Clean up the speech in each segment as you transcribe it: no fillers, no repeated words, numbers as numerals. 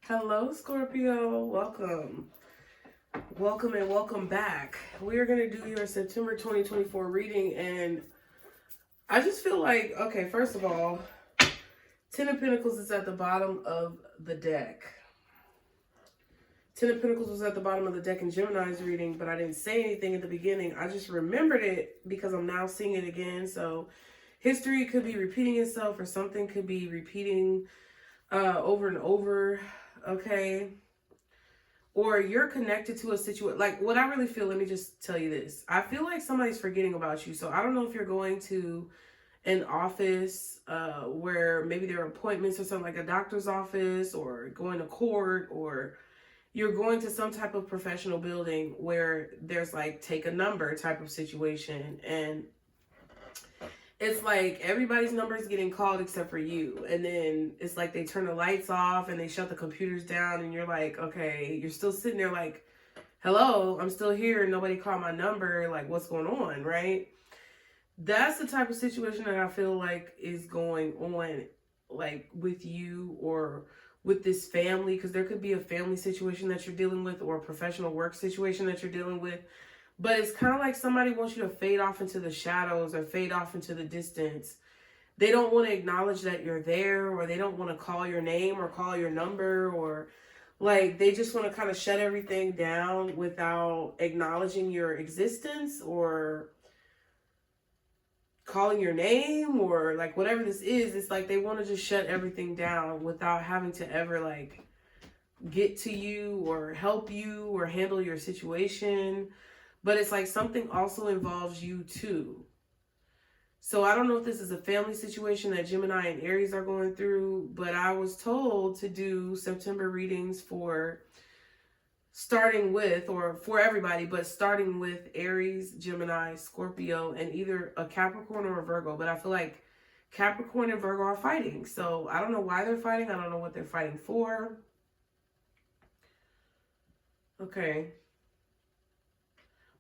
Hello, Scorpio. Welcome and welcome back. We are going to do your September 2024 reading, and I just feel like, okay, first of all, Ten of Pentacles is at the bottom of the deck. Ten of Pentacles was at the bottom of the deck in Gemini's reading, but I didn't say anything at the beginning. I just remembered it because I'm now seeing it again. So history could be repeating itself, or something could be repeating over and over. Okay. Or you're connected to a situation. Like, what I really feel, let me just tell you this. I feel like somebody's forgetting about you. So I don't know if you're going to an office where maybe there are appointments or something, like a doctor's office, or going to court, or you're going to some type of professional building where there's like take a number type of situation. And it's like everybody's number is getting called except for you. And then it's like they turn the lights off and they shut the computers down, and you're like, okay, you're still sitting there like, hello, I'm still here. Nobody called my number. Like, what's going on, right? That's the type of situation that I feel like is going on, like with you or with this family, because there could be a family situation that you're dealing with, or a professional work situation that you're dealing with. But it's kind of like somebody wants you to fade off into the shadows or fade off into the distance. They don't want to acknowledge that you're there, or they don't want to call your name or call your number, or like they just want to kind of shut everything down without acknowledging your existence or calling your name, or like whatever this is. It's like they want to just shut everything down without having to ever like get to you or help you or handle your situation. But it's like something also involves you too. So I don't know if this is a family situation that Gemini and Aries are going through, but I was told to do September readings for starting with, or for everybody, but starting with Aries, Gemini, Scorpio, and either a Capricorn or a Virgo. But I feel like Capricorn and Virgo are fighting. So I don't know why they're fighting. I don't know what they're fighting for. Okay.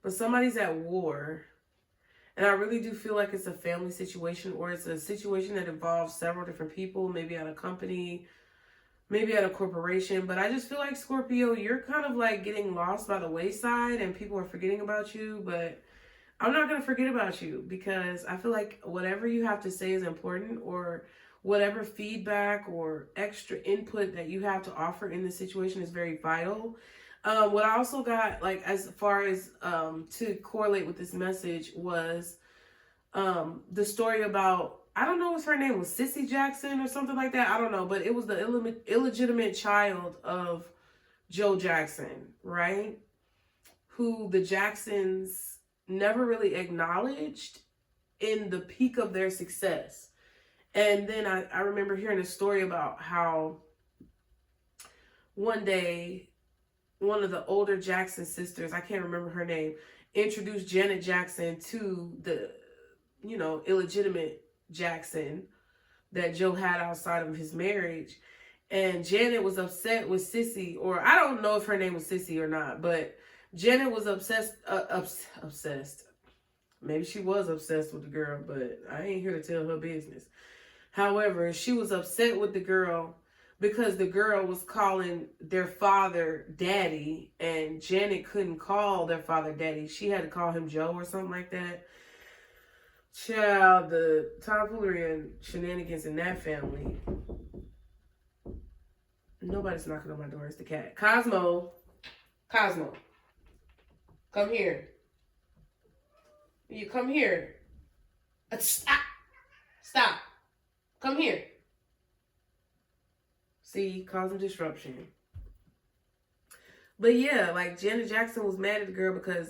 But somebody's at war. And I really do feel like it's a family situation, or it's a situation that involves several different people, maybe at a company, maybe at a corporation. But I just feel like, Scorpio, you're kind of like getting lost by the wayside and people are forgetting about you. But I'm not going to forget about you, because I feel like whatever you have to say is important, or whatever feedback or extra input that you have to offer in this situation is very vital. What I also got, like, as far as to correlate with this message was the story about, I don't know what her name was, Sissy Jackson or something like that. I don't know, but it was the illegitimate child of Joe Jackson, right? Who the Jacksons never really acknowledged in the peak of their success. And then I remember hearing a story about how one day, one of the older Jackson sisters, I can't remember her name, introduced Janet Jackson to the, illegitimate Jackson that Joe had outside of his marriage. And Janet was upset with Sissy, or I don't know if her name was Sissy or not, but Janet was obsessed. Maybe she was obsessed with the girl, but I ain't here to tell her business. However, she was upset with the girl because the girl was calling their father daddy, and Janet couldn't call their father daddy. She had to call him Joe or something like that. Child, the tomfoolery and shenanigans in that family. Nobody's knocking on my door. It's the cat. Cosmo, come here. You come here. Stop. Come here. See, causing disruption. But yeah, like Janet Jackson was mad at the girl because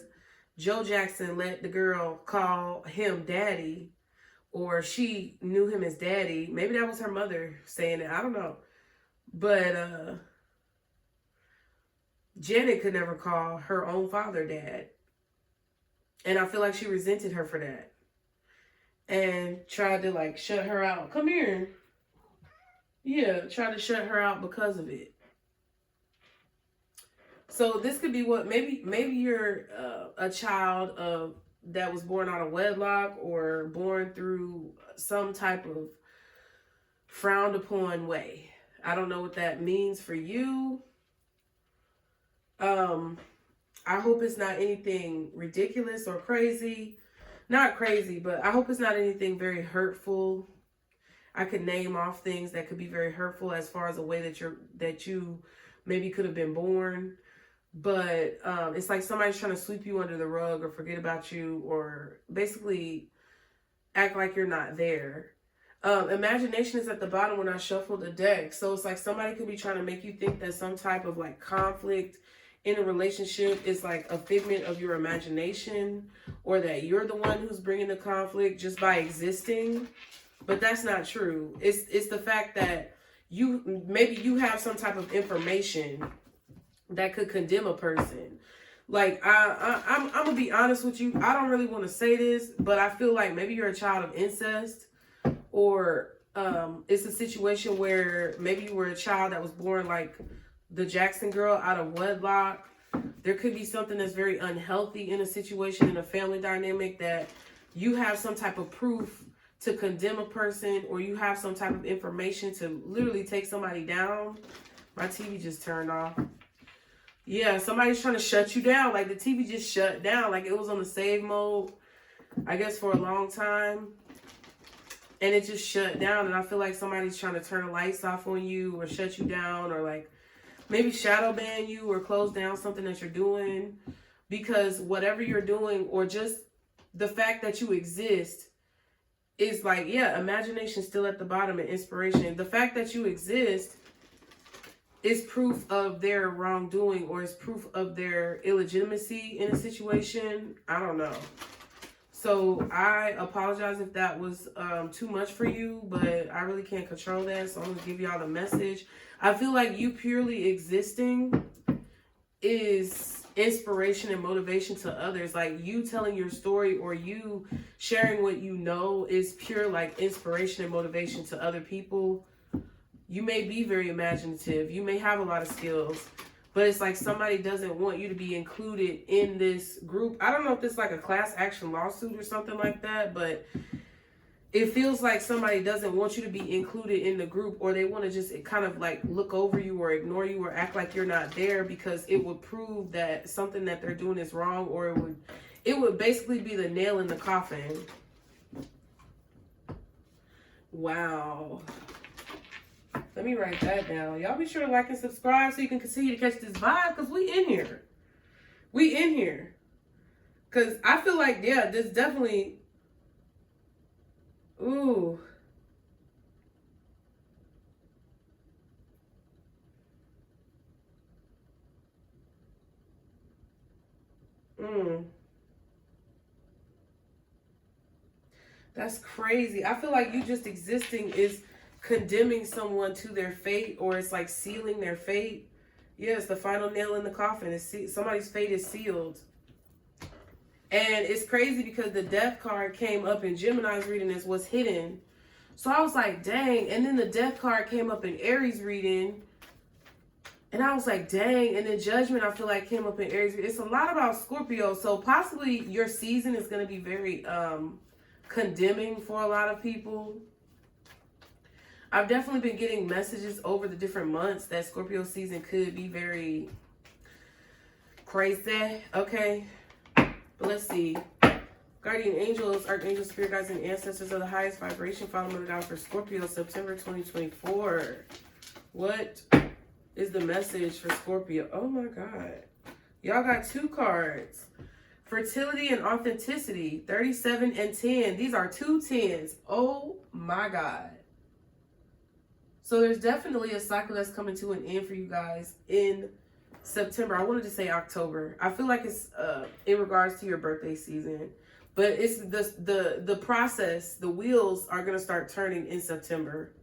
Joe Jackson let the girl call him daddy, or she knew him as daddy. Maybe that was her mother saying it. I don't know. But Janet could never call her own father dad. And I feel like she resented her for that. And tried to like shut her out. Come here. Yeah, tried to shut her out because of it. So this could be what, maybe you're a child of that was born out of wedlock, or born through some type of frowned upon way. I don't know what that means for you. I hope it's not anything ridiculous or crazy. Not crazy, but I hope it's not anything very hurtful. I could name off things that could be very hurtful as far as a way that you maybe could have been born. But it's like somebody's trying to sweep you under the rug or forget about you or basically act like you're not there. Imagination is at the bottom when I shuffle the deck. So it's like somebody could be trying to make you think that some type of like conflict in a relationship is like a figment of your imagination, or that you're the one who's bringing the conflict just by existing. But that's not true. It's the fact that maybe you have some type of information that could condemn a person. Like I'm gonna be honest with you. I don't really want to say this, but I feel like maybe you're a child of incest, or it's a situation where maybe you were a child that was born like the Jackson girl out of wedlock. There could be something that's very unhealthy in a situation, in a family dynamic, that you have some type of proof to condemn a person, or you have some type of information to literally take somebody down. My TV just turned off. Yeah, somebody's trying to shut you down. Like the TV just shut down. Like it was on the save mode, I guess, for a long time. And it just shut down. And I feel like somebody's trying to turn the lights off on you, or shut you down, or like maybe shadow ban you, or close down something that you're doing. Because whatever you're doing, or just the fact that you exist, is like, yeah, imagination still at the bottom, and inspiration. The fact that you exist is proof of their wrongdoing, or is proof of their illegitimacy in a situation. I don't know. So I apologize if that was too much for you, but I really can't control that. So I'm going to give y'all the message. I feel like you purely existing is inspiration and motivation to others. Like you telling your story, or you sharing what you know, is pure like inspiration and motivation to other people. You may be very imaginative. You may have a lot of skills, but it's like somebody doesn't want you to be included in this group. I don't know if it's like a class action lawsuit or something like that, but it feels like somebody doesn't want you to be included in the group, or they want to just kind of like look over you or ignore you or act like you're not there, because it would prove that something that they're doing is wrong, or it would basically be the nail in the coffin. Wow. Let me write that down. Y'all be sure to like and subscribe so you can continue to catch this vibe, because we in here. We in here. Because I feel like, yeah, this definitely... Ooh. That's crazy. I feel like you just existing is condemning someone to their fate, or it's like sealing their fate. Yes, the final nail in the coffin. Somebody's fate is sealed. And it's crazy because the death card came up in Gemini's reading as what's hidden. So I was like, dang. And then the death card came up in Aries reading. And I was like, dang. And then Judgment, I feel like, came up in Aries. It's a lot about Scorpio. So possibly your season is going to be very condemning for a lot of people. I've definitely been getting messages over the different months that Scorpio season could be very crazy. Okay. But let's see. Guardian angels, archangels, spirit guides, and ancestors of the highest vibration. Follow me down for Scorpio, September 2024. What is the message for Scorpio? Oh my God. Y'all got two cards. Fertility and authenticity. 37 and 10. These are two 10s. Oh my God. So there's definitely a cycle that's coming to an end for you guys in September. I wanted to say October. I feel like it's in regards to your birthday season, but it's the process. The wheels are going to start turning in September.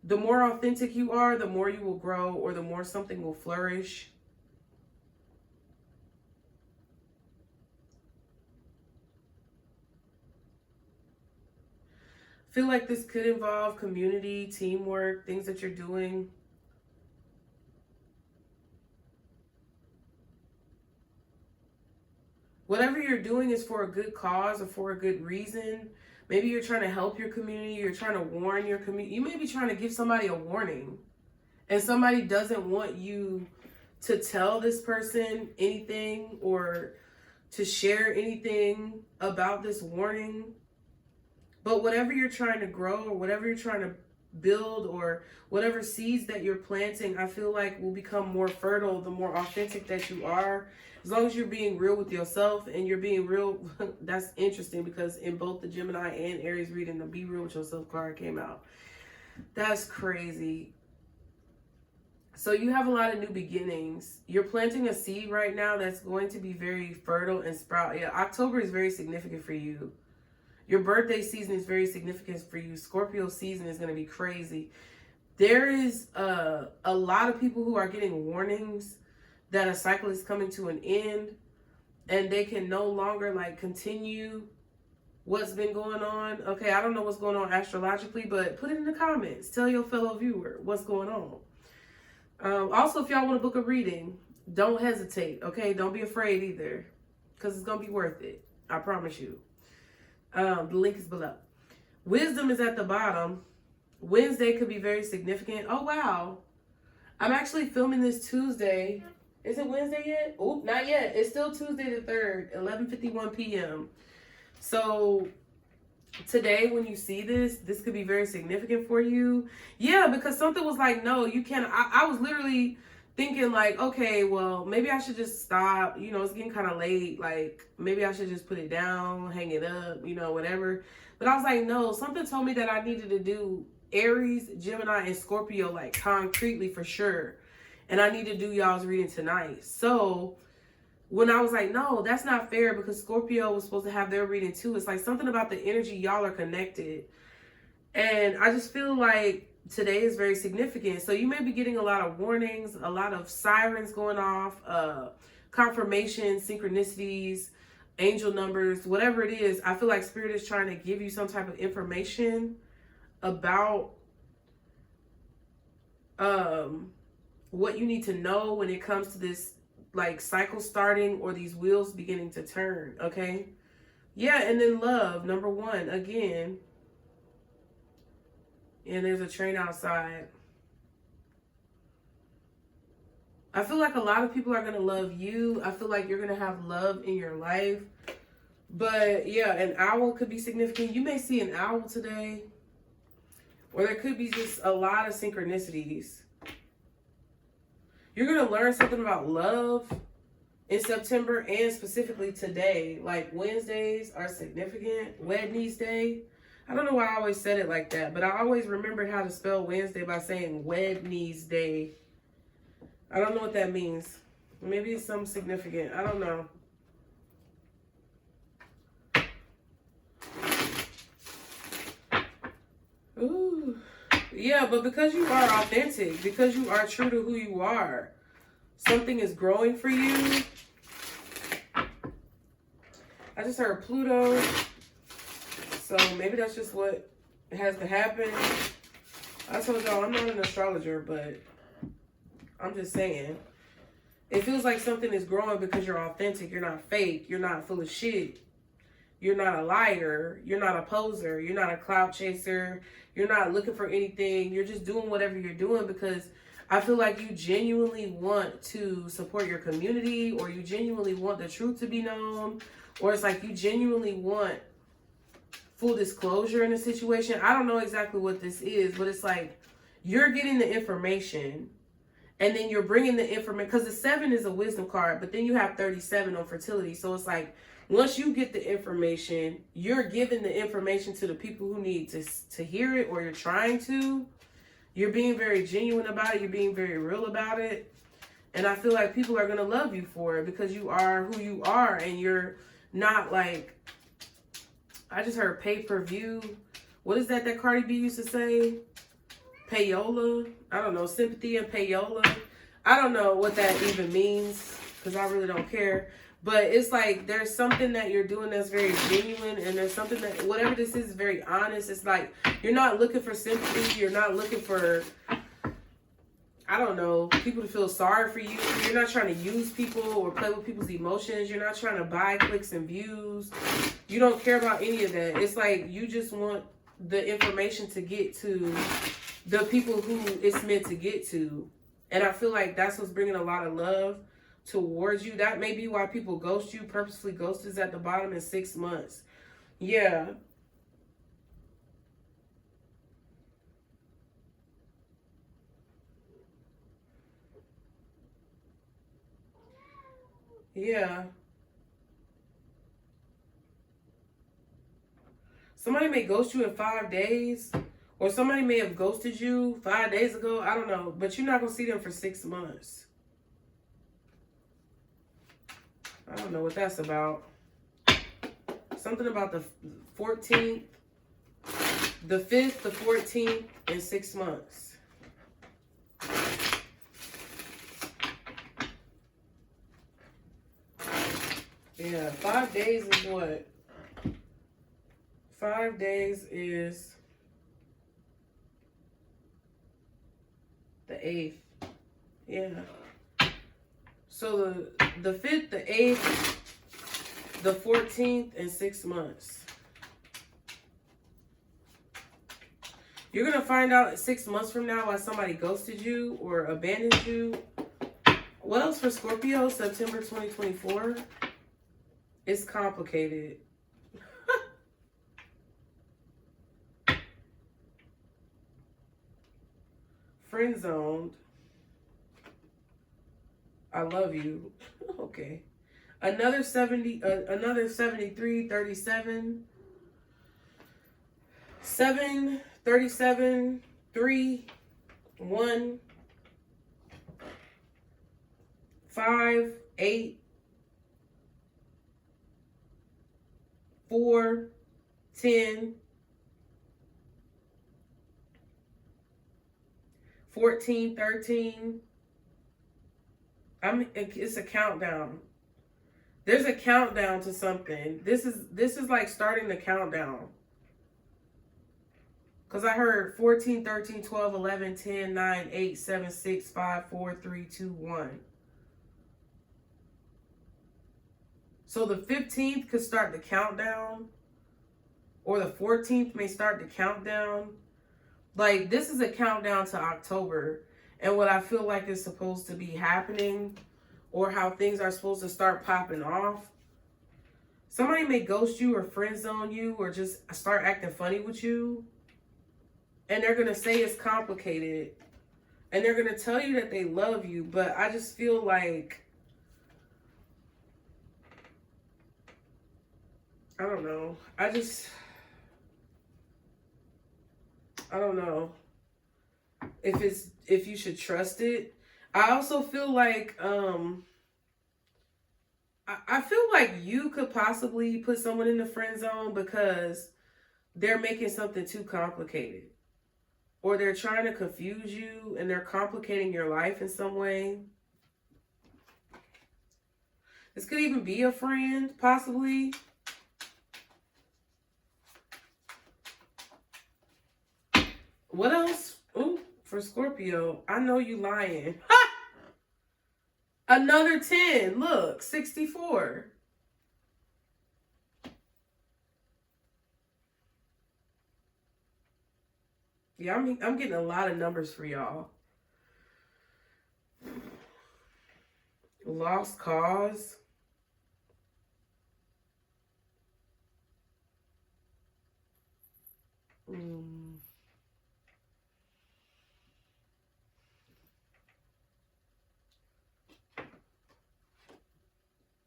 The more authentic you are, the more you will grow, or the more something will flourish. Feel like this could involve community, teamwork, things that you're doing. Whatever you're doing is for a good cause or for a good reason, Maybe you're trying to help your community. You're trying to warn your community. You may be trying to give somebody a warning. And somebody doesn't want you to tell this person anything or to share anything about this warning. But whatever you're trying to grow or whatever you're trying to build or whatever seeds that you're planting, I feel like will become more fertile the more authentic that you are. As long as you're being real with yourself and you're being real, that's interesting because in both the Gemini and Aries reading, the Be Real With Yourself card came out. That's crazy. So you have a lot of new beginnings. You're planting a seed right now that's going to be very fertile and sprout. Yeah, October is very significant for you. Your birthday season is very significant for you. Scorpio season is going to be crazy. There is a lot of people who are getting warnings that a cycle is coming to an end and they can no longer like continue what's been going on. Okay, I don't know what's going on astrologically, but put it in the comments. Tell your fellow viewer what's going on. Also, if y'all want to book a reading, don't hesitate, okay? Don't be afraid either, because it's going to be worth it. I promise you. The link is below. Wisdom is at the bottom. Wednesday could be very significant. Oh, wow. I'm actually filming this Tuesday. Is it Wednesday yet? Oh, not yet. It's still Tuesday the 3rd, 11:51 p.m. So today, when you see this could be very significant for you. Yeah, because something was like, no, you can't. I was literally thinking like, okay, well, maybe I should just stop. You know, it's getting kind of late. Like, maybe I should just put it down, hang it up, you know, whatever. But I was like, no, something told me that I needed to do Aries, Gemini, and Scorpio, like, concretely for sure. And I need to do y'all's reading tonight. So when I was like, no, that's not fair because Scorpio was supposed to have their reading too. It's like something about the energy, y'all are connected. And I just feel like today is very significant. So you may be getting a lot of warnings, a lot of sirens going off, confirmation, synchronicities, angel numbers, whatever it is. I feel like Spirit is trying to give you some type of information about what you need to know when it comes to this like cycle starting or these wheels beginning to turn. Okay. Yeah. And then love, number 1 again. And there's a train outside. I feel like a lot of people are going to love you. I feel like you're going to have love in your life. But yeah, an owl could be significant. You may see an owl today. Or there could be just a lot of synchronicities. You're going to learn something about love in September and specifically today. Like Wednesdays are significant. Wednesday. I don't know why I always said it like that, but I always remembered how to spell Wednesday by saying Wednesday. I don't know what that means. Maybe it's something significant. I don't know. Ooh. Yeah, but because you are authentic, because you are true to who you are, something is growing for you. I just heard Pluto. So maybe that's just what has to happen. I told y'all I'm not an astrologer, but I'm just saying. It feels like something is growing because you're authentic. You're not fake. You're not full of shit. You're not a liar. You're not a poser. You're not a clout chaser. You're not looking for anything. You're just doing whatever you're doing because I feel like you genuinely want to support your community, or you genuinely want the truth to be known, or it's like you genuinely want full disclosure in a situation. I don't know exactly what this is, but it's like you're getting the information and then you're bringing the information, because the 7 is a wisdom card, but then you have 37 on fertility. So it's like once you get the information, you're giving the information to the people who need to hear it, or you're trying to. You're being very genuine about it. You're being very real about it. And I feel like people are going to love you for it because you are who you are, and you're not like, I just heard pay-per-view. What is that Cardi B used to say? Payola? I don't know. Sympathy and payola. I don't know what that even means because I really don't care. But it's like there's something that you're doing that's very genuine, and there's something that, whatever this is very honest. It's like you're not looking for sympathy. You're not looking for I don't know, people to feel sorry for you. You're not trying to use people or play with people's emotions. You're not trying to buy clicks and views. You don't care about any of that. It's like you just want the information to get to the people who it's meant to get to. And I feel like that's what's bringing a lot of love towards you. That may be why people ghost you, purposely ghost is at the bottom in 6 months. Yeah. Yeah. Somebody may ghost you in 5 days, or somebody may have ghosted you 5 days ago. I don't know, but you're not going to see them for 6 months. I don't know what that's about. Something about the 14th, the 5th, the 14th, in 6 months. Yeah, 5 days is what? 5 days is the 8th. Yeah. So the 5th, the 8th, the 14th, in 6 months. You're going to find out 6 months from now why somebody ghosted you or abandoned you. What else for Scorpio? September 2024. It's complicated. Friend zoned. I love you. Okay. Another 73, 37. 7, 37, 3, 1, 5, 8, 4, 10, 14, 13. It's a countdown. There's a countdown to something. This is like starting the countdown. Because I heard 14, 13, 12, 11, 10, 9, 8, 7, 6, 5, 4, 3, 2, 1. So the 15th could start the countdown. Or the 14th may start the countdown. Like, this is a countdown to October. And what I feel like is supposed to be happening, or how things are supposed to start popping off. Somebody may ghost you or friend zone you or just start acting funny with you. And they're going to say it's complicated. And they're going to tell you that they love you. But I just feel like, I don't know. I don't know if you should trust it. I also feel like I feel like you could possibly put someone in the friend zone because they're making something too complicated, or they're trying to confuse you and they're complicating your life in some way. This could even be a friend, possibly. What else? Ooh, for Scorpio, I know you lying. Ha! Another 10. Look, 64. Yeah, I'm getting a lot of numbers for y'all. Lost cause.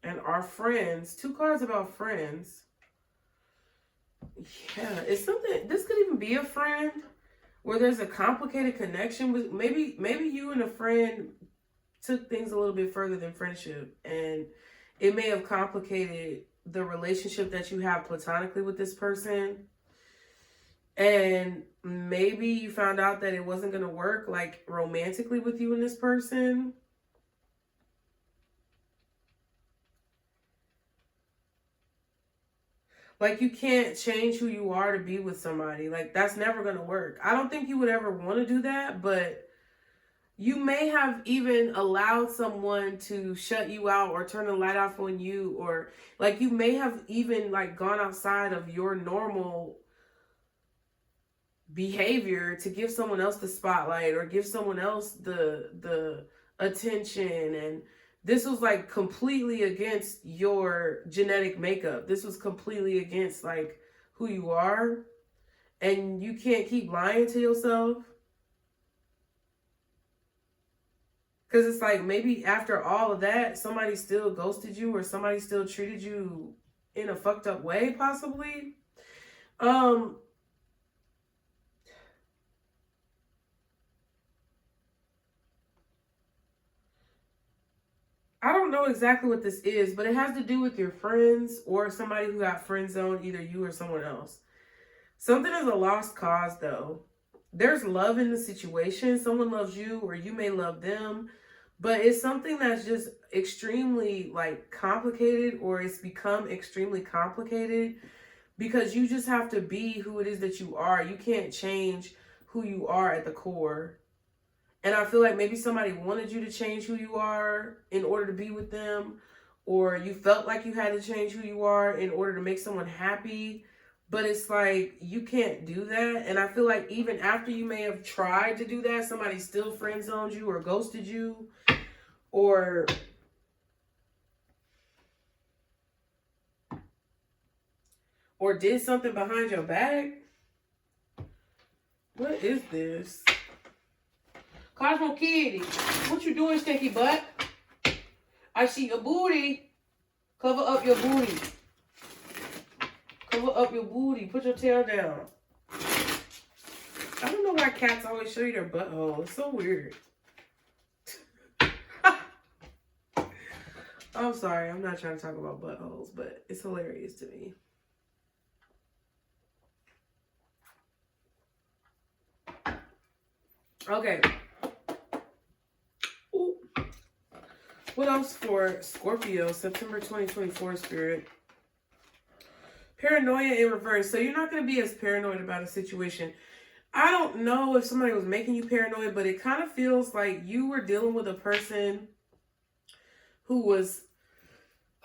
And our friends. 2 cards about friends. Yeah, it's something. This could even be a friend where there's a complicated connection with maybe you and a friend took things a little bit further than friendship, and it may have complicated the relationship that you have platonically with this person. And maybe you found out that it wasn't going to work like romantically with you and this person. Like, you can't change who you are to be with somebody. Like, that's never going to work. I don't think you would ever want to do that, but You may have even allowed someone to shut you out or turn the light off on you, or like you may have even like gone outside of your normal behavior to give someone else the spotlight or give someone else the attention. And this was like completely against your genetic makeup. This was completely against like who you are, and you can't keep lying to yourself. Because it's like maybe after all of that, somebody still ghosted you or somebody still treated you in a fucked up way, possibly. I don't know exactly what this is, but it has to do with your friends or somebody who got friend zoned, either you or someone else. Something is a lost cause, though. There's love in the situation. Someone loves you or you may love them. But it's something that's just extremely like complicated, or it's become extremely complicated because you just have to be who it is that you are. You can't change who you are at the core. And I feel like maybe somebody wanted you to change who you are in order to be with them, or you felt like you had to change who you are in order to make someone happy. But it's like, you can't do that. And I feel like even after you may have tried to do that, somebody still friend zoned you or ghosted you or did something behind your back. What is this? Cosmo Kitty, what you doing, stinky butt? I see your booty. Cover up your booty. Cover up your booty. Put your tail down. I don't know why cats always show you their butthole. It's so weird. I'm sorry. I'm not trying to talk about buttholes, but it's hilarious to me. Okay. Ooh. What else for Scorpio, September 2024 spirit? Paranoia in reverse. So you're not going to be as paranoid about a situation. I don't know if somebody was making you paranoid, but it kind of feels like you were dealing with a person who was,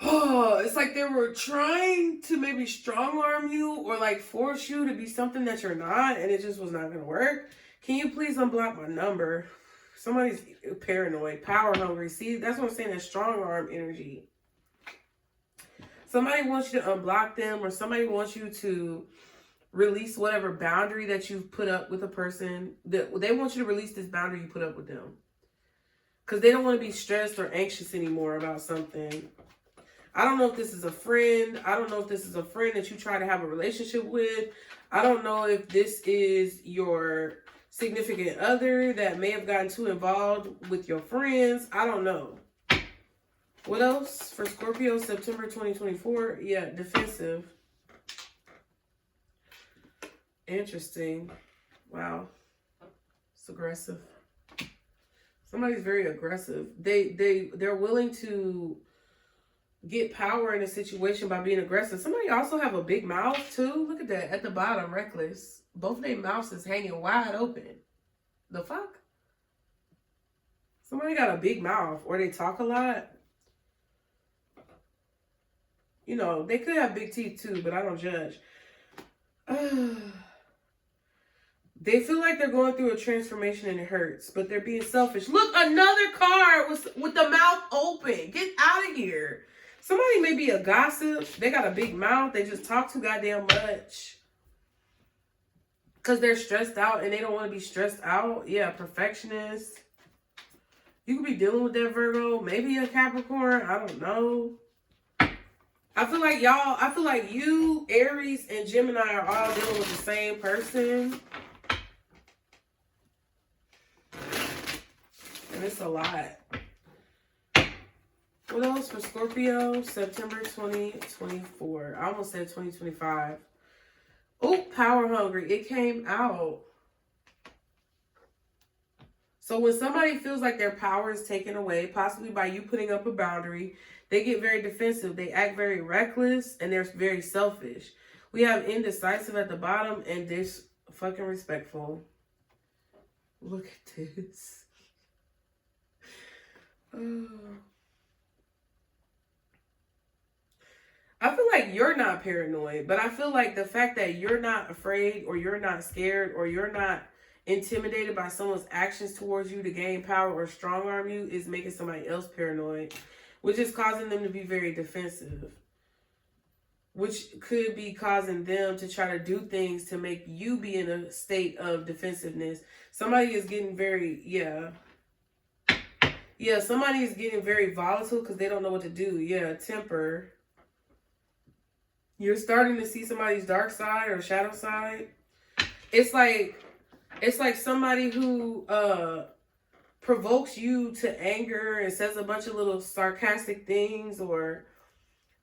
it's like they were trying to maybe strong arm you or like force you to be something that you're not, and it just was not going to work. Can you please unblock my number? Somebody's paranoid, power hungry. See, that's what I'm saying, that strong arm energy. Somebody wants you to unblock them, or somebody wants you to release whatever boundary that you've put up with a person. They want you to release this boundary you put up with them. Because they don't want to be stressed or anxious anymore about something. I don't know if this is a friend. I don't know if this is a friend that you try to have a relationship with. I don't know if this is your significant other that may have gotten too involved with your friends. I don't know. What else for Scorpio, September 2024? Yeah, defensive. Interesting. Wow. It's aggressive. Somebody's very aggressive. They're willing to get power in a situation by being aggressive. Somebody also have a big mouth too. Look at that at the bottom, reckless. Both of their mouths is hanging wide open. The fuck? Somebody got a big mouth, or they talk a lot. You know, they could have big teeth too, but I don't judge. They feel like they're going through a transformation and it hurts, but they're being selfish. Look, another card with the mouth open. Get out of here. Somebody may be a gossip. They got a big mouth. They just talk too goddamn much. Because they're stressed out and they don't want to be stressed out. Yeah, perfectionist. You could be dealing with that Virgo. Maybe a Capricorn. I don't know. I feel like you, Aries, and Gemini are all dealing with the same person. And it's a lot. What else for Scorpio? September 2024. I almost said 2025. Oh, power hungry. It came out. So when somebody feels like their power is taken away, possibly by you putting up a boundary, they get very defensive. They act very reckless and they're very selfish. We have indecisive at the bottom and this fucking respectful. Look at this. I feel like you're not paranoid, but I feel like the fact that you're not afraid or you're not scared or you're not intimidated by someone's actions towards you to gain power or strong arm you is making somebody else paranoid, which is causing them to be very defensive, which could be causing them to try to do things to make you be in a state of defensiveness. Somebody is getting very, somebody is getting very volatile because they don't know what to do. Yeah, temper. You're starting to see somebody's dark side or shadow side. It's like somebody who provokes you to anger and says a bunch of little sarcastic things, or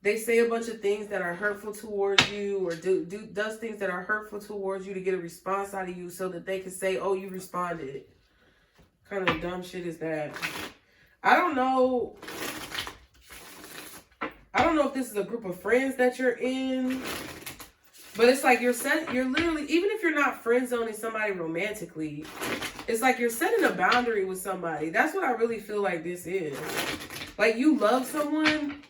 they say a bunch of things that are hurtful towards you, or does things that are hurtful towards you to get a response out of you so that they can say, oh, you responded. What kind of dumb shit is that? I don't know if this is a group of friends that you're in, but it's like you're literally, even if you're not friend zoning somebody romantically, it's like you're setting a boundary with somebody. That's what I really feel like this is. Like, you love someone,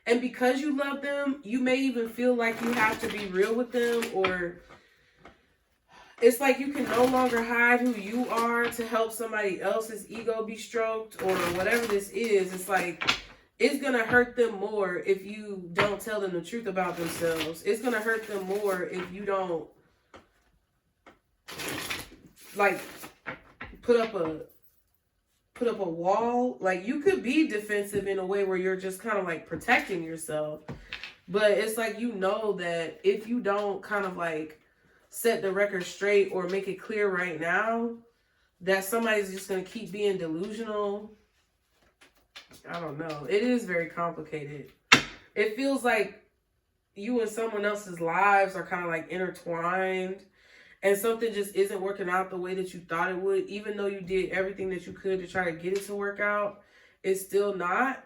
and because you love them, you may even feel like you have to be real with them, or it's like you can no longer hide who you are to help somebody else's ego be stroked, or whatever this is. It's like, it's going to hurt them more if you don't tell them the truth about themselves. It's going to hurt them more if you don't, like, put up a wall. Like, you could be defensive in a way where you're just kind of like protecting yourself. But it's like, you know that if you don't kind of like set the record straight or make it clear right now, that somebody's just going to keep being delusional. I don't know. It is very complicated. It feels like you and someone else's lives are kind of like intertwined, and something just isn't working out the way that you thought it would. Even though you did everything that you could to try to get it to work out, it's still not.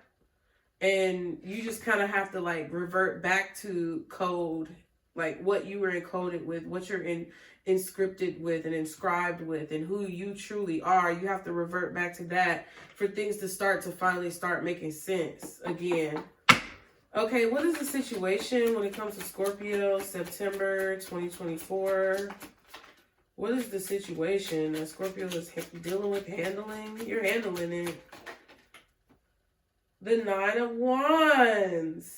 And you just kind of have to like revert back to code, like what you were encoded with, what you're inscripted with and inscribed with, and who you truly are. You have to revert back to that for things to finally start making sense again. Okay, what is the situation when it comes to Scorpio, September 2024? What is the situation that Scorpio is dealing with, handling? You're handling it. The 9 of Wands.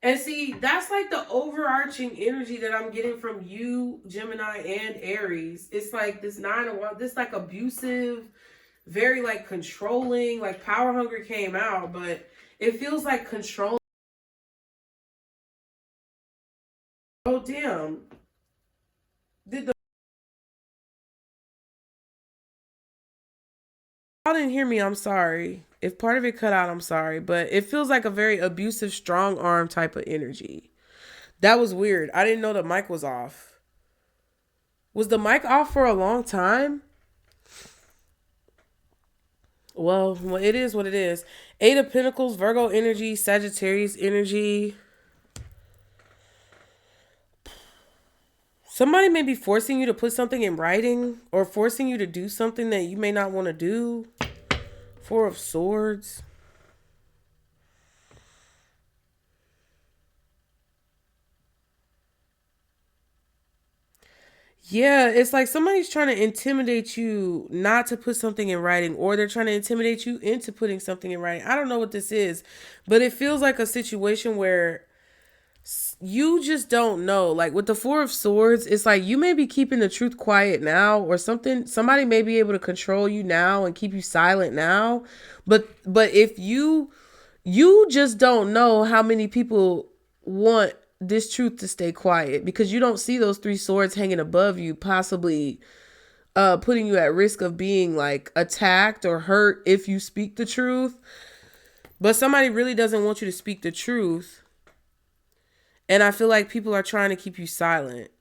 And see, that's like the overarching energy that I'm getting from you, Gemini, and Aries. It's like this 9 of Wands, this like abusive, very like controlling, like power hungry came out, but it feels like control. Oh, damn. Y'all didn't hear me, I'm sorry. If part of it cut out, I'm sorry. But it feels like a very abusive, strong arm type of energy. That was weird. I didn't know the mic was off. Was the mic off for a long time? Well, it is what it is. 8 of Pentacles, Virgo energy, Sagittarius energy. Somebody may be forcing you to put something in writing, or forcing you to do something that you may not want to do. 4 of Swords. Yeah, it's like somebody's trying to intimidate you not to put something in writing, or they're trying to intimidate you into putting something in writing. I don't know what this is, but it feels like a situation where you just don't know. Like with the 4 of Swords, it's like you may be keeping the truth quiet now, or something. Somebody may be able to control you now and keep you silent now. But if you just don't know how many people want this truth to stay quiet, because you don't see those 3 swords hanging above you, possibly putting you at risk of being like attacked or hurt if you speak the truth. But somebody really doesn't want you to speak the truth. And I feel like people are trying to keep you silent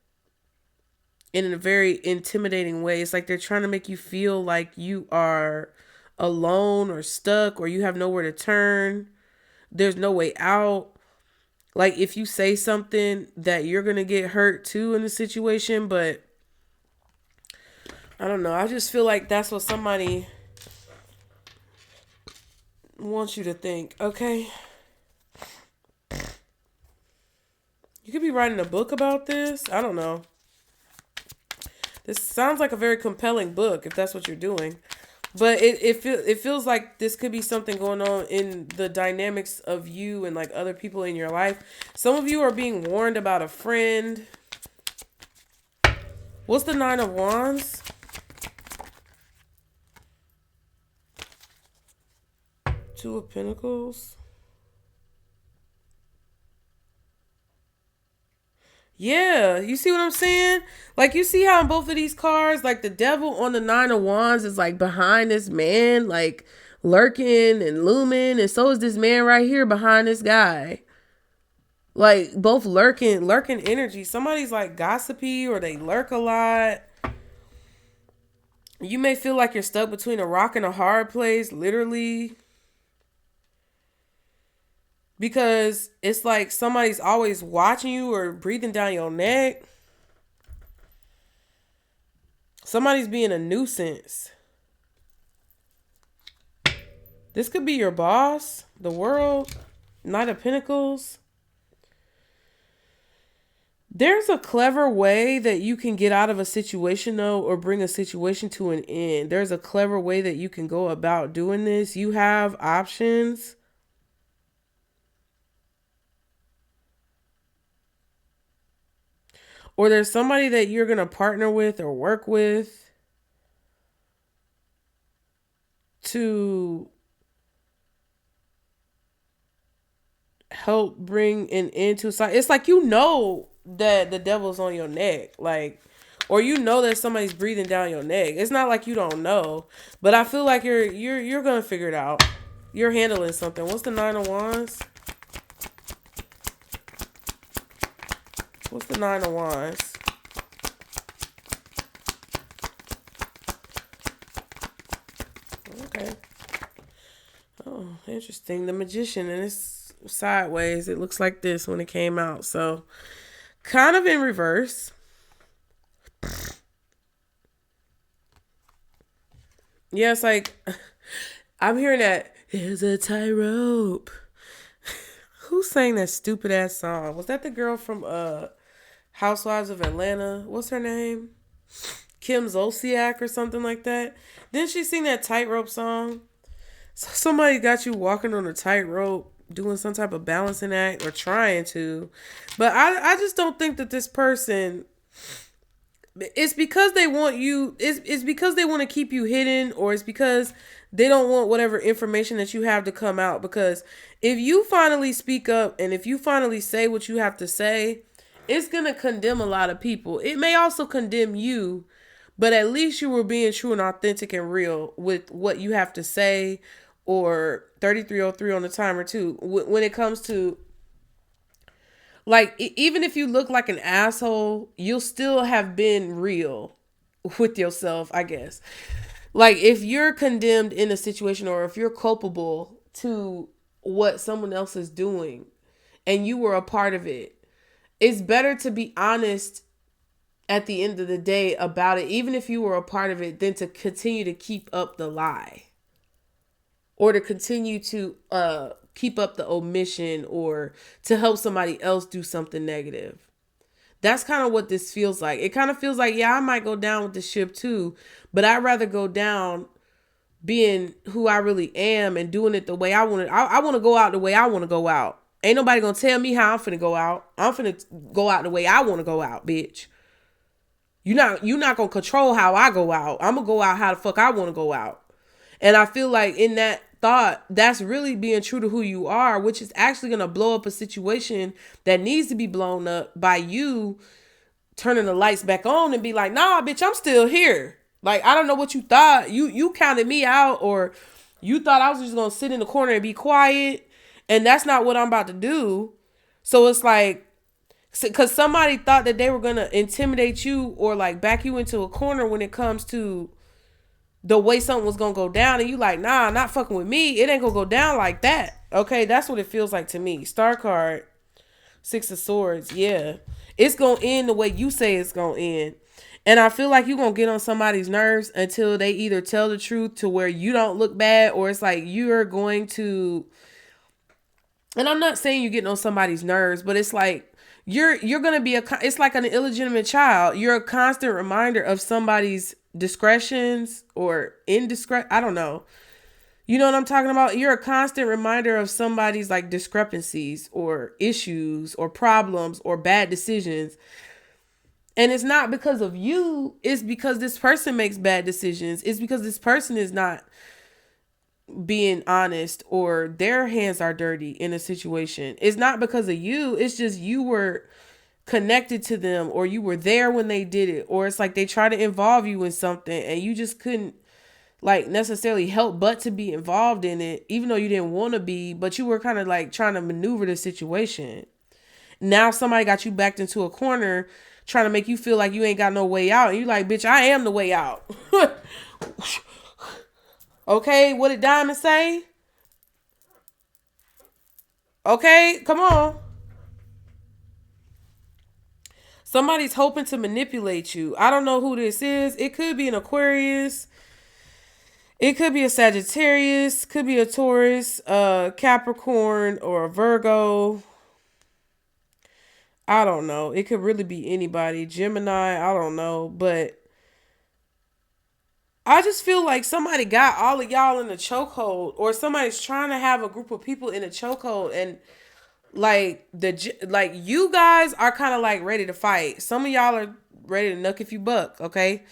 in a very intimidating way. It's like they're trying to make you feel like you are alone or stuck, or you have nowhere to turn. There's no way out. Like if you say something that you're going to get hurt too in the situation. But I don't know. I just feel like that's what somebody want you to think, okay? You could be writing a book about this. I don't know. This sounds like a very compelling book if that's what you're doing. But it feels like this could be something going on in the dynamics of you and like other people in your life. Some of you are being warned about a friend. What's the 9 of Wands? Two of Pentacles. Yeah, you see what I'm saying? Like, you see how in both of these cards, like the devil on the 9 of Wands is like behind this man, like lurking and looming. And so is this man right here behind this guy. Like both lurking energy. Somebody's like gossipy or they lurk a lot. You may feel like you're stuck between a rock and a hard place, literally. Because it's like somebody's always watching you or breathing down your neck. Somebody's being a nuisance. This could be your boss, the world, Knight of Pentacles. There's a clever way that you can get out of a situation, though, or bring a situation to an end. There's a clever way that you can go about doing this. You have options. Or there's somebody that you're going to partner with or work with to help bring an end to something. It's like, you know that the devil's on your neck. Like, or you know that somebody's breathing down your neck. It's not like you don't know. But I feel like you're going to figure it out. You're handling something. What's the 9 of Wands? What's the 9 of Wands? Okay. Oh, interesting. The Magician, and it's sideways. It looks like this when it came out. So, kind of in reverse. Yeah, it's like, I'm hearing that, there's a tightrope. Who sang that stupid ass song? Was that the girl from Housewives of Atlanta? What's her name? Kim Zolciak or something like that. Didn't she sing that tightrope song? So somebody got you walking on a tightrope, doing some type of balancing act or trying to. But I just don't think that this person, it's because they want you, it's because they want to keep you hidden, or it's because they don't want whatever information that you have to come out. Because if you finally speak up and if you finally say what you have to say, it's going to condemn a lot of people. It may also condemn you, but at least you were being true and authentic and real with what you have to say. Or 3303 on the timer too. When it comes to, like, even if you look like an asshole, you'll still have been real with yourself, I guess. Like, if you're condemned in a situation, or if you're culpable to what someone else is doing and you were a part of it, it's better to be honest at the end of the day about it, even if you were a part of it, than to continue to keep up the lie. Or to continue to keep up the omission, or to help somebody else do something negative. That's kind of what this feels like. It kind of feels like, yeah, I might go down with the ship too, but I'd rather go down being who I really am and doing it the way I want it. I want to go out the way I want to go out. Ain't nobody gonna tell me how I'm finna go out. I'm finna go out the way I want to go out, bitch. You're not gonna control how I go out. I'm gonna go out how the fuck I want to go out. And I feel like in that thought, that's really being true to who you are, which is actually going to blow up a situation that needs to be blown up by you turning the lights back on and be like, nah, bitch, I'm still here. Like, I don't know what you thought. You counted me out, or you thought I was just going to sit in the corner and be quiet. And that's not what I'm about to do. So it's like, because somebody thought that they were going to intimidate you or like back you into a corner when it comes to the way something was gonna go down, and you like, nah, not fucking with me. It ain't gonna go down like that. Okay, that's what it feels like to me. Star card, 6 of Swords. Yeah, it's gonna end the way you say it's gonna end. And I feel like you're going to get on somebody's nerves until they either tell the truth to where you don't look bad, or it's like you're going to, and I'm not saying you're getting on somebody's nerves, but it's like you're going to be it's like an illegitimate child. You're a constant reminder of somebody's discretions or indiscretion. I don't know. You know what I'm talking about? You're a constant reminder of somebody's like discrepancies or issues or problems or bad decisions. And it's not because of you. It's because this person makes bad decisions. It's because this person is not being honest or their hands are dirty in a situation. It's not because of you. It's just you were connected to them, or you were there when they did it. Or it's like they try to involve you in something and you just couldn't like necessarily help but to be involved in it, even though you didn't want to be, but you were kind of like trying to maneuver the situation. Now somebody got you backed into a corner trying to make you feel like you ain't got no way out. And you like, bitch, I am the way out. Okay, what did Diamond say? Okay, come on. Somebody's hoping to manipulate you. I don't know who this is. It could be an Aquarius. It could be a Sagittarius. Could be a Taurus, Capricorn, or a Virgo. I don't know. It could really be anybody. Gemini, I don't know. But I just feel like somebody got all of y'all in a chokehold, or somebody's trying to have a group of people in a chokehold, and like you guys are kind of like ready to fight. Some of y'all are ready to nuck if you buck, okay?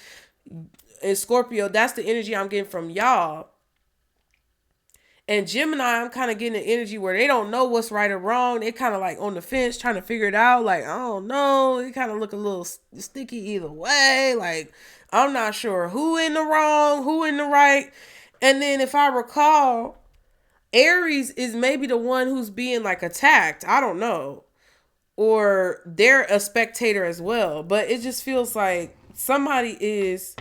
And Scorpio, that's the energy I'm getting from y'all. And Gemini, I'm kind of getting the energy where they don't know what's right or wrong. They kind of like on the fence trying to figure it out. Like, I don't know. They kind of look a little sticky either way. Like, I'm not sure who in the wrong, who in the right. And then if I recall, Aries is maybe the one who's being like attacked. I don't know. Or they're a spectator as well. But it just feels like somebody is...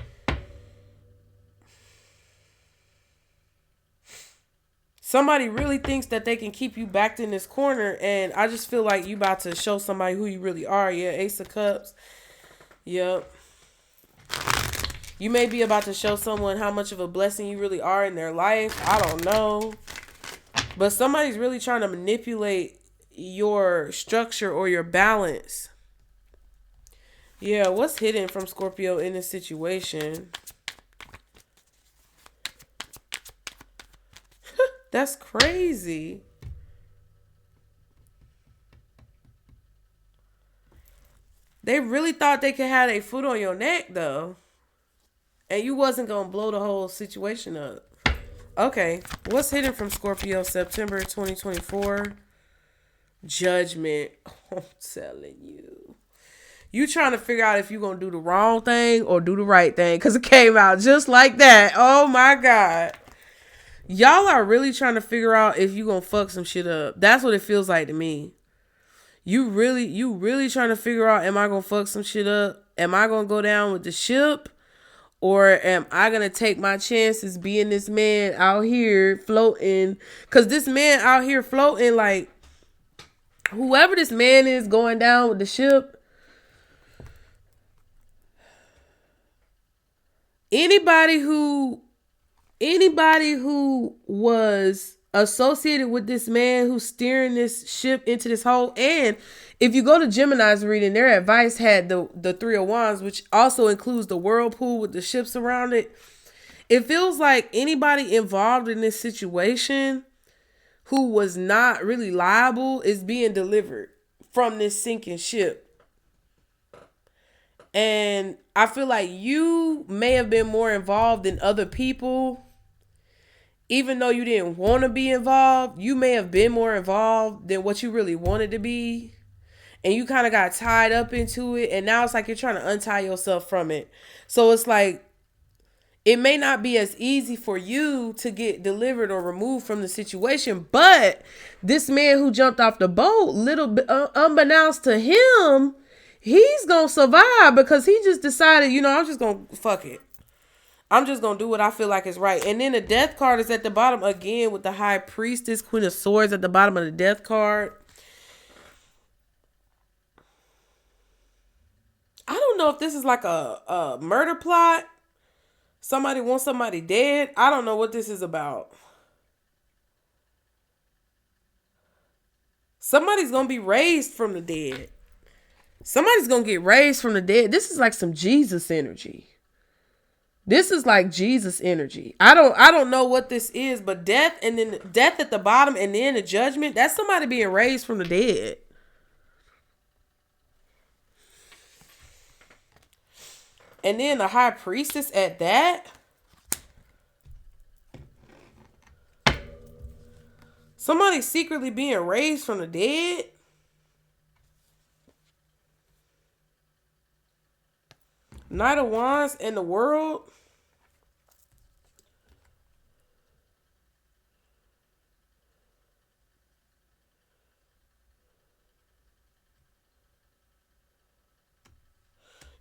Somebody really thinks that they can keep you backed in this corner, and I just feel like you about to show somebody who you really are. Yeah, Ace of Cups. Yep. You may be about to show someone how much of a blessing you really are in their life. I don't know. But somebody's really trying to manipulate your structure or your balance. Yeah, what's hidden from Scorpio in this situation? That's crazy. They really thought they could have their foot on your neck, though. And you wasn't going to blow the whole situation up. Okay. What's hidden from Scorpio, September 2024? Judgment. I'm telling you. You trying to figure out if you're going to do the wrong thing or do the right thing. Because it came out just like that. Oh, my God. Y'all are really trying to figure out if you gonna fuck some shit up. That's what it feels like to me. You really trying to figure out, am I gonna fuck some shit up? Am I gonna go down with the ship? Or am I gonna take my chances being this man out here floating? Cause this man out here floating, like, whoever this man is going down with the ship, anybody who was associated with this man who's steering this ship into this hole. And if you go to Gemini's reading, their advice had the Three of Wands, which also includes the whirlpool with the ships around it. It feels like anybody involved in this situation who was not really liable is being delivered from this sinking ship. And I feel like you may have been more involved than other people. Even though you didn't want to be involved, you may have been more involved than what you really wanted to be. And you kind of got tied up into it. And now it's like you're trying to untie yourself from it. So it's like, it may not be as easy for you to get delivered or removed from the situation. But this man who jumped off the boat, unbeknownst to him, he's going to survive because he just decided, I'm just going to fuck it. I'm just going to do what I feel like is right. And then the death card is at the bottom again with the High Priestess, Queen of Swords at the bottom of the death card. I don't know if this is like a murder plot. Somebody wants somebody dead. I don't know what this is about. Somebody's going to be raised from the dead. Somebody's going to get raised from the dead. This is like some Jesus energy. This is like Jesus energy. I don't know what this is, but death and then death at the bottom and then the judgment, that's somebody being raised from the dead. And then the high priestess at that. Somebody secretly being raised from the dead. Knight of Wands in the world.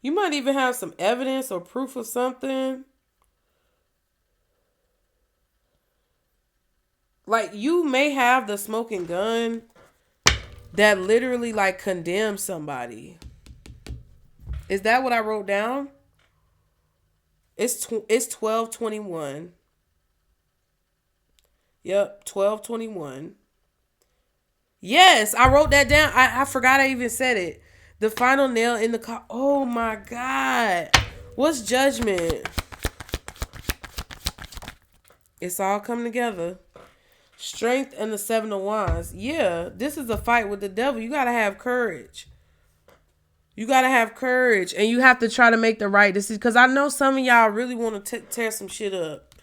You might even have some evidence or proof of something. Like, you may have the smoking gun that literally, like, condemns somebody. Is that what I wrote down? It's 12/21. Yep, 12/21. Yes, I wrote that down. I forgot I even said it. The final nail in the coffin. Oh my God. What's judgment? It's all coming together. Strength and the Seven of Wands. Yeah, this is a fight with the devil. You got to have courage. You got to have courage. And you have to try to make the right decision. Because I know some of y'all really want to tear some shit up.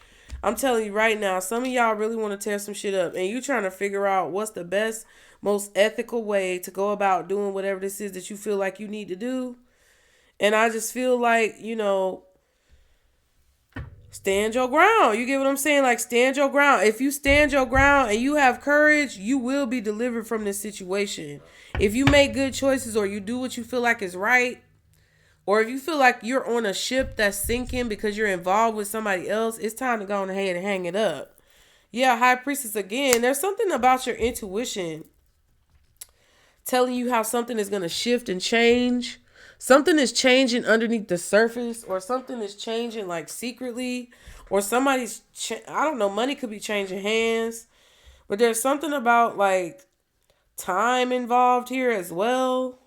I'm telling you right now, some of y'all really want to tear some shit up. And you trying to figure out what's the best, most ethical way to go about doing whatever this is that you feel like you need to do. And I just feel like, you know, stand your ground. You get what I'm saying? Like, stand your ground. If you stand your ground and you have courage, you will be delivered from this situation. If you make good choices or you do what you feel like is right, or if you feel like you're on a ship that's sinking because you're involved with somebody else, it's time to go on ahead and hang it up. Yeah, High Priestess again. There's something about your intuition telling you how something is going to shift and change. Something is changing underneath the surface, or something is changing like secretly, or somebody's, I don't know, money could be changing hands, but there's something about like time involved here as well.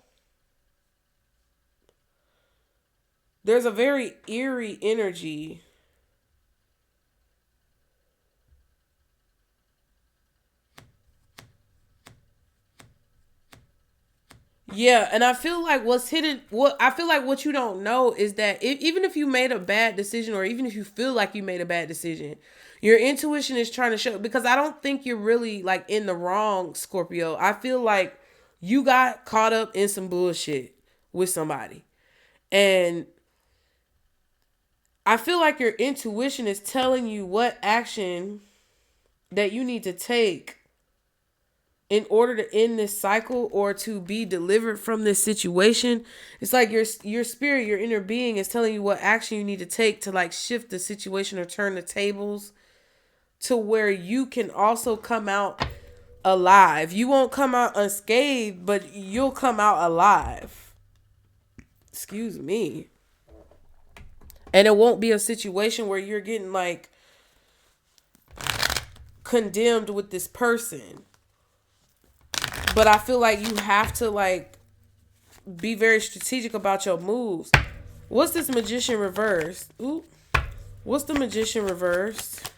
There's a very eerie energy. Yeah, and I feel like what's hidden, what you don't know is that even if you made a bad decision, or even if you feel like you made a bad decision, your intuition is trying to show, because I don't think you're really like in the wrong, Scorpio. I feel like you got caught up in some bullshit with somebody. And I feel like your intuition is telling you what action that you need to take in order to end this cycle or to be delivered from this situation. It's like your spirit, your inner being is telling you what action you need to take to like shift the situation or turn the tables to where you can also come out alive. You won't come out unscathed, but you'll come out alive. Excuse me. And it won't be a situation where you're getting like condemned with this person. But I feel like you have to like be very strategic about your moves. What's this Magician reversed? Ooh. What's the Magician reversed?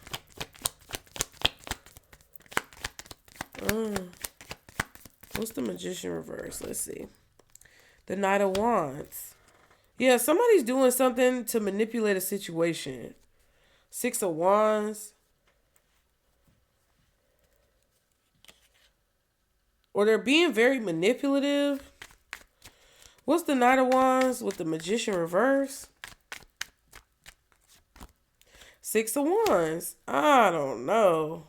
What's the Magician reversed? Let's see. The Knight of Wands. Yeah, somebody's doing something to manipulate a situation. Six of Wands. Or they're being very manipulative. What's the Knight of Wands with the Magician reverse? Six of Wands. I don't know.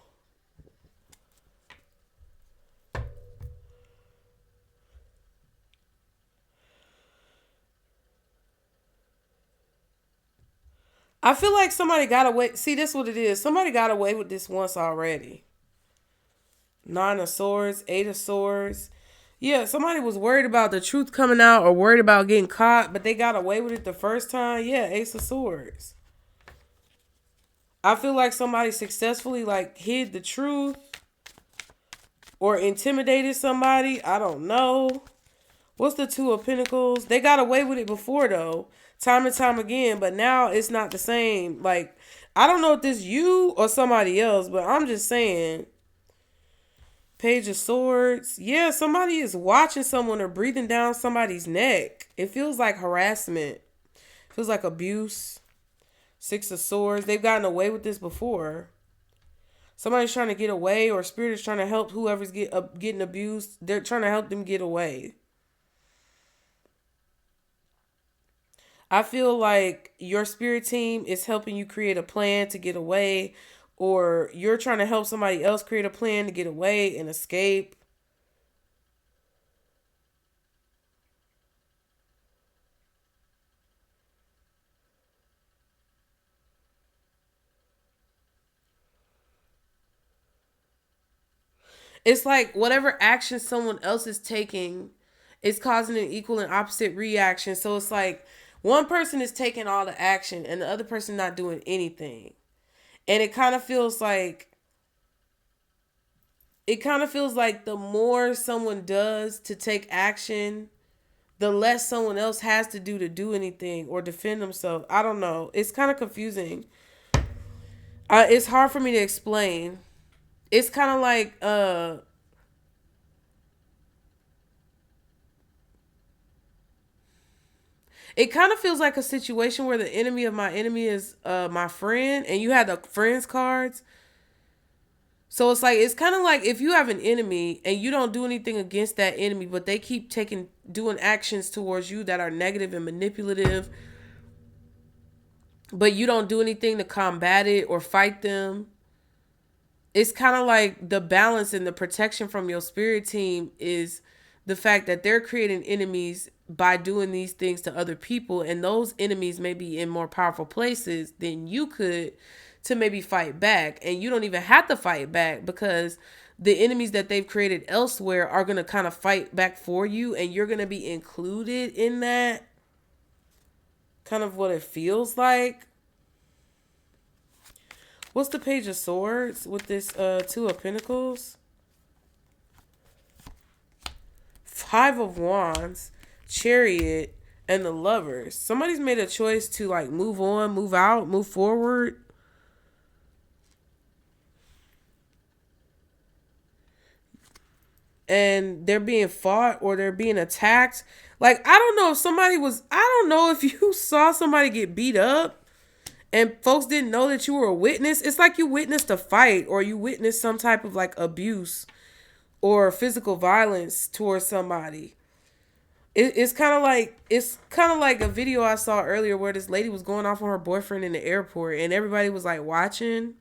I feel like somebody got away. See, this is what it is. Somebody got away with this once already. Nine of Swords, Eight of Swords. Yeah, somebody was worried about the truth coming out or worried about getting caught, but they got away with it the first time. Yeah, Ace of Swords. I feel like somebody successfully like hid the truth or intimidated somebody. I don't know. What's the Two of Pentacles? They got away with it before though, time and time again, but now it's not the same. Like, I don't know if this you or somebody else, but I'm just saying. Page of Swords. Yeah, somebody is watching someone or breathing down somebody's neck. It feels like harassment. It feels like abuse. Six of Swords. They've gotten away with this before. Somebody's trying to get away, or spirit is trying to help whoever's getting abused. They're trying to help them get away. I feel like your spirit team is helping you create a plan to get away, or you're trying to help somebody else create a plan to get away and escape. It's like whatever action someone else is taking is causing an equal and opposite reaction. So it's like one person is taking all the action and the other person not doing anything. And it kind of feels like the more someone does to take action, the less someone else has to do anything or defend themselves. I don't know. It's kind of confusing. It's hard for me to explain. It's kind of like it kind of feels like a situation where the enemy of my enemy is my friend, and you had the friends cards. So it's kind of like if you have an enemy and you don't do anything against that enemy, but they keep doing actions towards you that are negative and manipulative, but you don't do anything to combat it or fight them. It's kind of like the balance and the protection from your spirit team is the fact that they're creating enemies by doing these things to other people, and those enemies may be in more powerful places than you could to maybe fight back, and you don't even have to fight back because the enemies that they've created elsewhere are going to kind of fight back for you, and you're going to be included in that. Kind of what it feels like. What's the Page of Swords with this Two of Pentacles? Five of Wands, Chariot, and the Lovers. Somebody's made a choice to like move on, move out, move forward. And they're being fought or they're being attacked. Like, I don't know if you saw somebody get beat up and folks didn't know that you were a witness. It's like you witnessed a fight or you witnessed some type of like abuse or physical violence towards somebody. It's kind of like a video I saw earlier where this lady was going off on her boyfriend in the airport and everybody was like watching.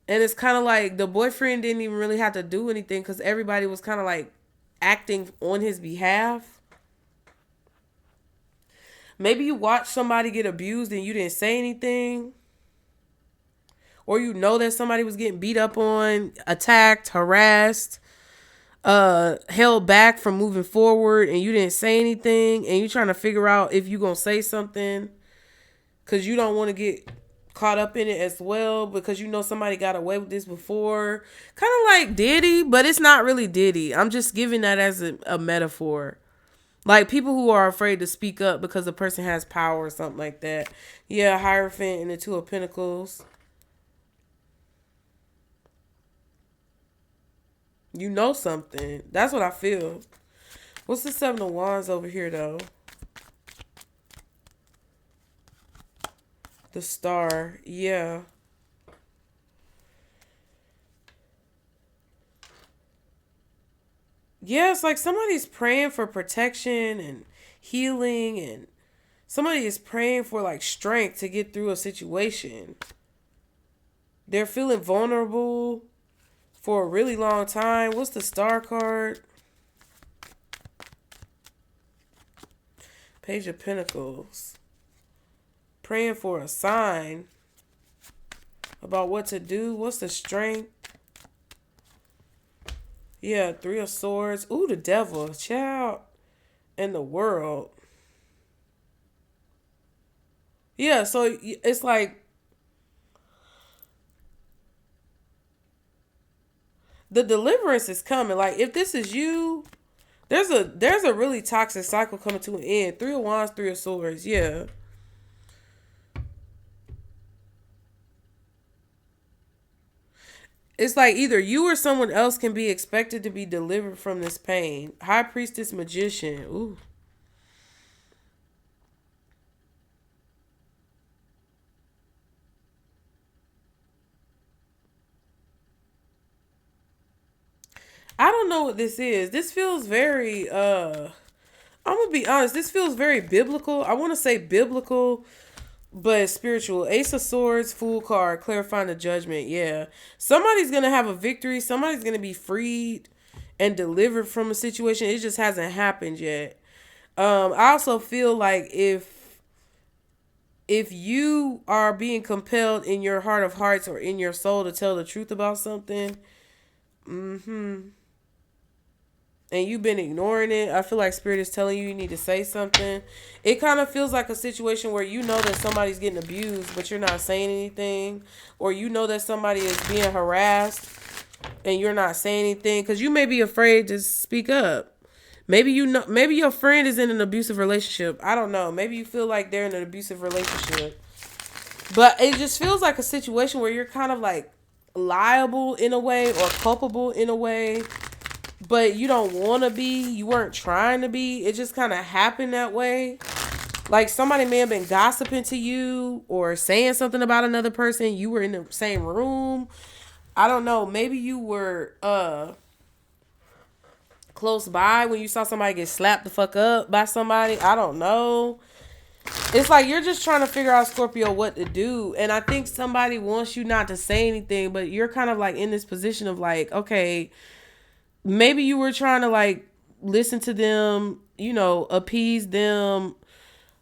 And it's kind of like the boyfriend didn't even really have to do anything because everybody was kind of like acting on his behalf. Maybe you watched somebody get abused and you didn't say anything. Or you know that somebody was getting beat up on, attacked, harassed, held back from moving forward and you didn't say anything. And you're trying to figure out if you're going to say something because you don't want to get caught up in it as well because you know somebody got away with this before. Kind of like Diddy, but it's not really Diddy. I'm just giving that as a metaphor. Like people who are afraid to speak up because the person has power or something like that. Yeah, Hierophant and the Two of Pentacles. You know something. That's what I feel. What's the Seven of Wands over here though? The Star. Yeah. Yeah, it's like somebody's praying for protection and healing, and somebody is praying for like strength to get through a situation. They're feeling vulnerable for a really long time. What's the Star card? Page of Pentacles. Praying for a sign about what to do. What's the Strength? Yeah, Three of Swords. Ooh, the Devil. Child. And the World. Yeah, so it's like the deliverance is coming. Like, if this is you, there's a really toxic cycle coming to an end. Three of Wands, Three of Swords. Yeah. It's like either you or someone else can be expected to be delivered from this pain. High Priestess, Magician. Ooh. I don't know what this is. This feels very I'm gonna be honest, this feels very biblical. I want to say biblical, but spiritual. Ace of Swords, Fool card, clarifying the judgment. Yeah. Somebody's gonna have a victory. Somebody's gonna be freed and delivered from a situation. It just hasn't happened yet. I also feel like if you are being compelled in your heart of hearts or in your soul to tell the truth about something, and you've been ignoring it, I feel like Spirit is telling you need to say something. It kind of feels like a situation where you know that somebody's getting abused, but you're not saying anything. Or you know that somebody is being harassed and you're not saying anything because you may be afraid to speak up. Maybe maybe your friend is in an abusive relationship. I don't know. Maybe you feel like they're in an abusive relationship. But it just feels like a situation where you're kind of like liable in a way or culpable in a way, but you don't want to be. You weren't trying to be. It just kind of happened that way. Like somebody may have been gossiping to you or saying something about another person. You were in the same room. I don't know. Maybe you were close by when you saw somebody get slapped the fuck up by somebody. I don't know. It's like you're just trying to figure out, Scorpio, what to do. And I think somebody wants you not to say anything, but you're kind of like in this position of like, okay, maybe you were trying to like listen to them, you know, appease them,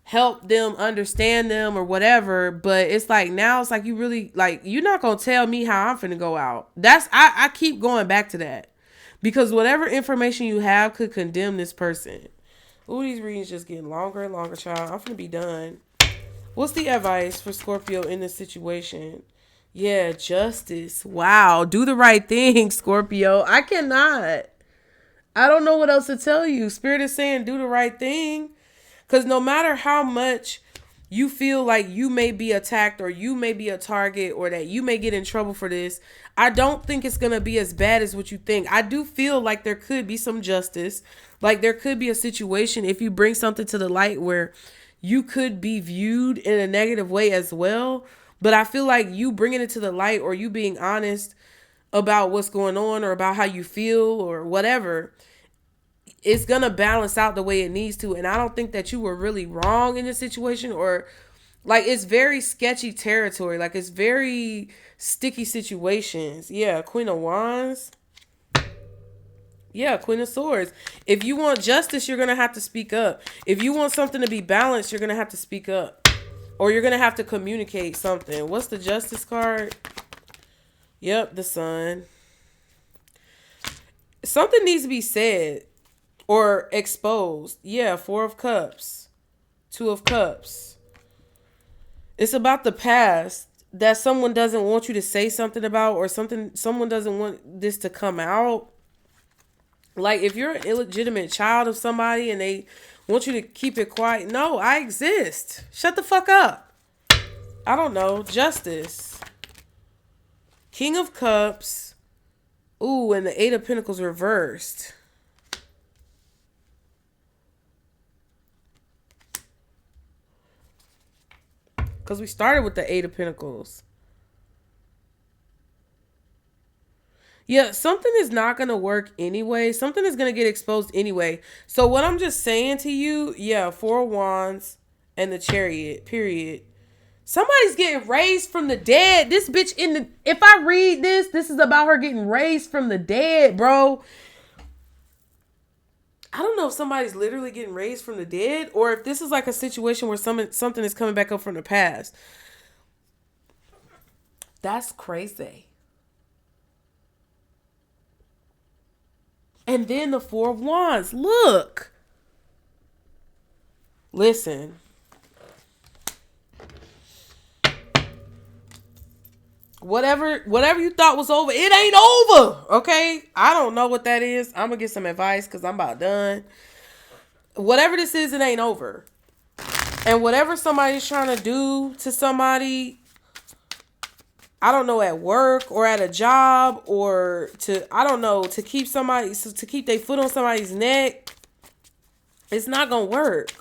help them understand them or whatever. But it's like now it's like you really like, you're not going to tell me how I'm finna go out. I keep going back to that because whatever information you have could condemn this person. Ooh, these readings just getting longer and longer, child. I'm finna be done. What's the advice for Scorpio in this situation? Yeah, justice. Wow. Do the right thing, Scorpio. I cannot. I don't know what else to tell you. Spirit is saying do the right thing. Because no matter how much you feel like you may be attacked or you may be a target or that you may get in trouble for this, I don't think it's going to be as bad as what you think. I do feel like there could be some justice. Like there could be a situation if you bring something to the light where you could be viewed in a negative way as well. But I feel like you bringing it to the light or you being honest about what's going on or about how you feel or whatever, it's going to balance out the way it needs to. And I don't think that you were really wrong in this situation or like it's very sketchy territory. Like it's very sticky situations. Yeah, Queen of Wands. Yeah, Queen of Swords. If you want justice, you're going to have to speak up. If you want something to be balanced, you're going to have to speak up. Or you're going to have to communicate something. What's the Justice card? Yep, the Sun. Something needs to be said or exposed. Yeah, Four of Cups. Two of Cups. It's about the past that someone doesn't want you to say something about or someone doesn't want this to come out. Like if you're an illegitimate child of somebody and they want you to keep it quiet. No, I exist. Shut the fuck up. I don't know. Justice. King of Cups. Ooh, and the Eight of Pentacles reversed. Because we started with the Eight of Pentacles. Yeah, something is not going to work anyway. Something is going to get exposed anyway. So what I'm just saying to you, yeah, Four of Wands and the Chariot, period. Somebody's getting raised from the dead. This bitch if I read this is about her getting raised from the dead, bro. I don't know if somebody's literally getting raised from the dead or if this is like a situation where something is coming back up from the past. That's crazy. And then the Four of Wands. Look. Listen. Whatever you thought was over, it ain't over. Okay? I don't know what that is. I'm gonna get some advice because I'm about done. Whatever this is, it ain't over. And whatever somebody's trying to do to somebody, I don't know, at work or at a job, or to keep their foot on somebody's neck, it's not gonna work.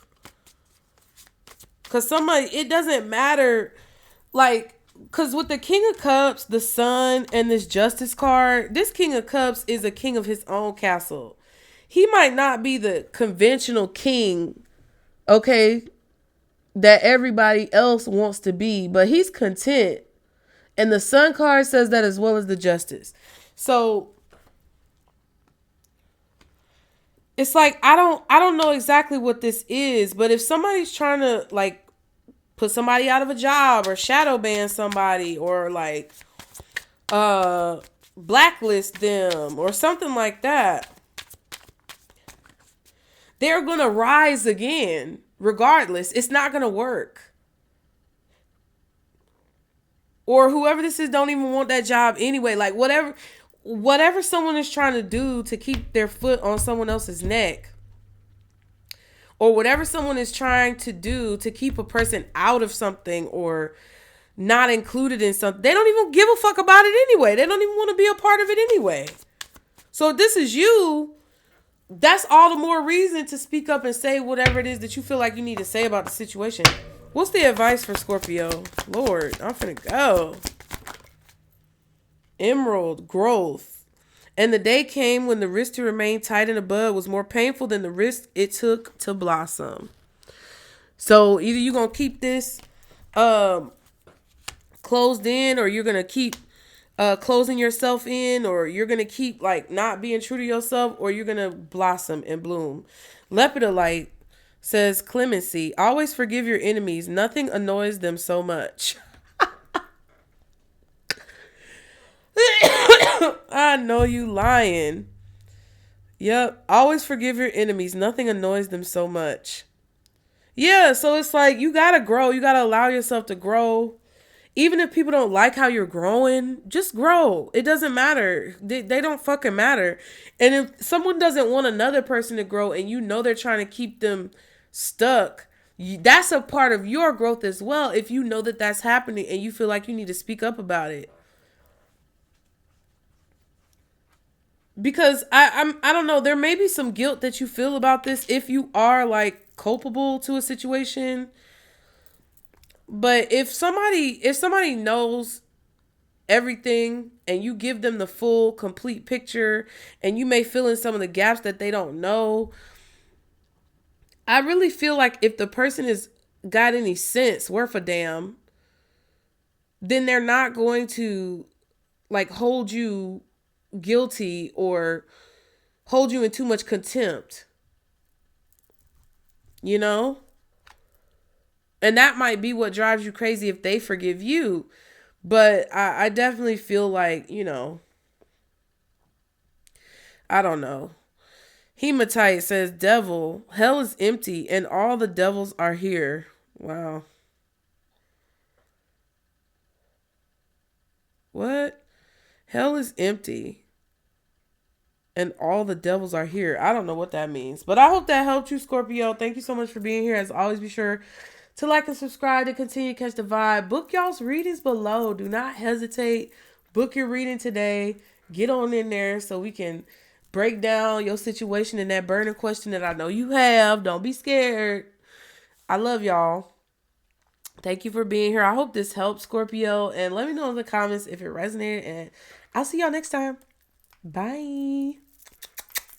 Cause it doesn't matter, like, cause with the King of Cups, the Sun, and this Justice card, this King of Cups is a king of his own castle. He might not be the conventional king, okay, that everybody else wants to be, but he's content. And the Sun card says that, as well as the Justice. So it's like, I don't know exactly what this is, but if somebody's trying to, like, put somebody out of a job or shadow ban somebody or, like, blacklist them or something like that, they're going to rise again. Regardless, it's not going to work. Or whoever this is don't even want that job anyway. Like, whatever someone is trying to do to keep their foot on someone else's neck, or whatever someone is trying to do to keep a person out of something or not included in something, they don't even give a fuck about it anyway. They don't even want to be a part of it anyway. So if this is you, that's all the more reason to speak up and say whatever it is that you feel like you need to say about the situation. What's the advice for Scorpio? Lord, I'm finna go. Emerald, growth. And the day came when the risk to remain tight in the bud was more painful than the risk it took to blossom. So either you're going to keep this closed in, or you're going to keep closing yourself in, or you're going to keep, like, not being true to yourself, or you're going to blossom and bloom. Lepidolite says clemency. Always forgive your enemies. Nothing annoys them so much. I know you lying. Yep. Always forgive your enemies. Nothing annoys them so much. Yeah, so it's like, you gotta grow. You gotta allow yourself to grow. Even if people don't like how you're growing, just grow. It doesn't matter. They don't fucking matter. And if someone doesn't want another person to grow and you know they're trying to keep them stuck, that's a part of your growth as well. If you know that that's happening and you feel like you need to speak up about it. Because I don't know, there may be some guilt that you feel about this if you are, like, culpable to a situation. But if somebody knows everything and you give them the full, complete picture, and you may fill in some of the gaps that they don't know, I really feel like if the person has got any sense worth a damn, then they're not going to, like, hold you guilty or hold you in too much contempt, you know? And that might be what drives you crazy if they forgive you. But I definitely feel like, you know, I don't know. Hematite says, devil, hell is empty and all the devils are here. Wow. What? Hell is empty and all the devils are here. I don't know what that means. But I hope that helped you, Scorpio. Thank you so much for being here. As always, be sure to like and subscribe to continue to catch the vibe. Book y'all's readings below. Do not hesitate. Book your reading today. Get on in there so we can break down your situation and that burning question that I know you have. Don't be scared. I love y'all. Thank you for being here. I hope this helped, Scorpio. And let me know in the comments if it resonated. And I'll see y'all next time. Bye.